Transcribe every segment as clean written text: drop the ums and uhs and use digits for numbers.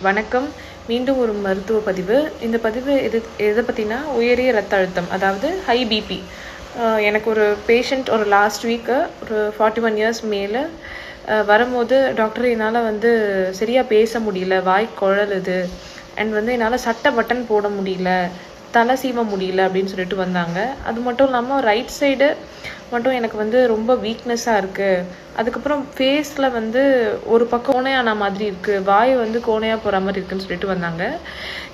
வணக்கம். மீண்டும் ஒரு மருத்துவ பதிவு. இந்த பதிவு எதை பற்றினா உயரிய ரத்த அழுத்தம், அதாவது ஹை பிபி. எனக்கு ஒரு பேஷண்ட் ஒரு லாஸ்ட் வீக்கு ஒரு 41 இயர்ஸ் மேலே வரும்போது, டாக்டர் என்னால் சரியாக பேச முடியல, வாய் குழலுது, அண்ட் என்னால் சட்டை பட்டன் போட முடியல, தலை சீவ முடியல அப்படின்னு சொல்லிட்டு வந்தாங்க. அது மட்டும் இல்லாமல் ரைட் சைடு மட்டும் எனக்கு ரொம்ப வீக்னஸாக இருக்குது. அதுக்கப்புறம் ஃபேஸில் ஒரு பக்கம் கோணையான மாதிரி இருக்குது, வாய் கோணையாக போகிற மாதிரி இருக்குதுன்னு சொல்லிட்டு வந்தாங்க.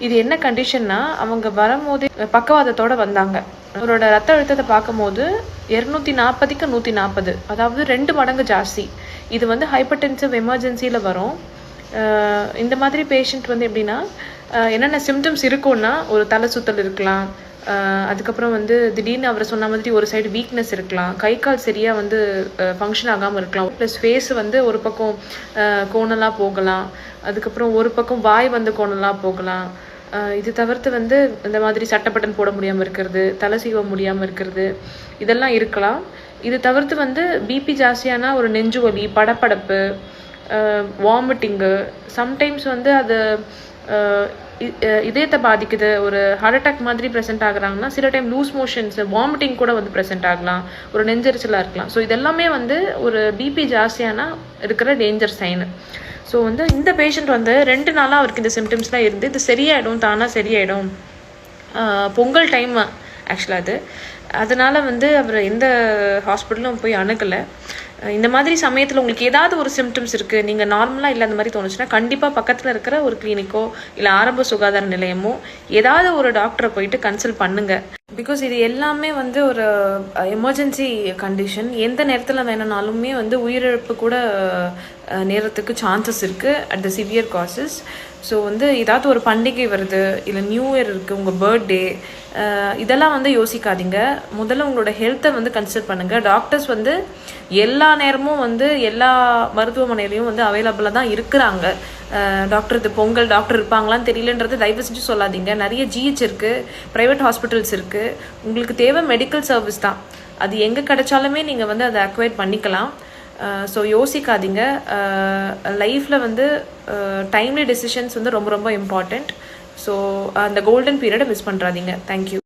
இது என்ன கண்டிஷன்னா, அவங்க வரும்போதே பக்கவாதத்தோடு வந்தாங்க. அவரோட ரத்த அழுத்தத்தை பார்க்கும்போது 240க்கு 140, அதாவது 2 மடங்கு ஜாஸ்தி. இது ஹைப்பர்டென்சிவ் எமர்ஜென்சியில் வரும். இந்த மாதிரி பேஷண்ட் எப்படின்னா, என்னென்ன சிம்டம்ஸ் இருக்கும்னா, ஒரு தலை சுத்தல் இருக்கலாம், அதுக்கப்புறம் திடீர்னு அவர் சொன்ன மாதிரி ஒரு சைடு வீக்னஸ் இருக்கலாம், கை கால் சரியாக ஃபங்க்ஷன் ஆகாமல் இருக்கலாம், ப்ளஸ் ஃபேஸ் ஒரு பக்கம் கோணலாக போகலாம், அதுக்கப்புறம் ஒரு பக்கம் வாய் கோணலாக போகலாம். இது தவிர்த்து இந்த மாதிரி சட்டப்பட்டன் போட முடியாமல் இருக்கிறது, தலை சீவ முடியாமல் இருக்கிறது, இதெல்லாம் இருக்கலாம். இது தவிர்த்து பிபி ஜாஸ்தியானா ஒரு நெஞ்சு வலி, படப்படப்பு, வாமிட்டிங்கு, சம்டைம்ஸ் அது இதயத்தை பாதிக்குது, ஒரு ஹார்ட் அட்டாக் மாதிரி ப்ரெசென்ட் ஆகுறாங்கன்னா, சில டைம் லூஸ் மோஷன்ஸ், வாமிட்டிங் கூட ப்ரெசென்ட் ஆகலாம், ஒரு நெஞ்சரிச்சலாக இருக்கலாம். ஸோ இதெல்லாமே ஒரு பிபி ஜாஸ்தியானா இருக்கிற டேஞ்சர் சைனு. ஸோ இந்த பேஷண்ட் 2 நாளாக அவருக்கு இந்த சிம்டம்ஸ்லாம் இருந்து, இது சரியாயிடும், தானாக சரியாயிடும். பொங்கல் டைம் ஆக்சுவலாக அதனால் அவர் எந்த ஹாஸ்பிட்டலும் போய் அணுகலை. இந்த மாதிரி சமயத்தில் உங்களுக்கு ஏதாவது ஒரு சிம்டம்ஸ் இருக்குது, நீங்கள் நார்மலாக இல்லை அந்த மாதிரி தோணுச்சுன்னா, கண்டிப்பாக பக்கத்தில் இருக்கிற ஒரு கிளினிக்கோ இல்லை ஆரம்ப சுகாதார நிலையமோ ஏதாவது ஒரு டாக்டரை போயிட்டு கன்சல்ட் பண்ணுங்கள். பிகாஸ் இது எல்லாமே ஒரு எமர்ஜென்சி கண்டிஷன். எந்த நேரத்தில் வேணுனாலுமே உயிரிழப்பு கூட நேரத்துக்கு சான்சஸ் இருக்குது at the severe causes. So ஏதாவது ஒரு பண்டிகை வருது, இல்லை நியூ இயர் இருக்குது, உங்கள் பர்த்டே, இதெல்லாம் யோசிக்காதீங்க. முதல்ல உங்களோட ஹெல்த்தை கன்சிடர் பண்ணுங்கள். டாக்டர்ஸ் எல்லா நேரமும் எல்லா மருத்துவமனையிலையும் அவைலபிளாக தான் இருக்கிறாங்க. டாக்டர் இது பொங்கல் டாக்டர் இருப்பாங்களான்னு தெரியலன்றது தயவு செஞ்சு சொல்லாதீங்க. நிறைய ஜிஹெச் இருக்குது, ப்ரைவேட் ஹாஸ்பிட்டல்ஸ் இருக்குது. உங்களுக்கு தேவை மெடிக்கல் சர்வீஸ் தான். அது எங்கே கிடைச்சாலுமே நீங்கள் அதை அக்வைர் பண்ணிக்கலாம். ஸோ யோசிக்காதீங்க. லைஃப்பில் டைம்லி டெசிஷன்ஸ் ரொம்ப ரொம்ப இம்பார்ட்டண்ட். ஸோ அந்த கோல்டன் பீரியடை மிஸ் பண்ணுறாதீங்க. தேங்க்யூ.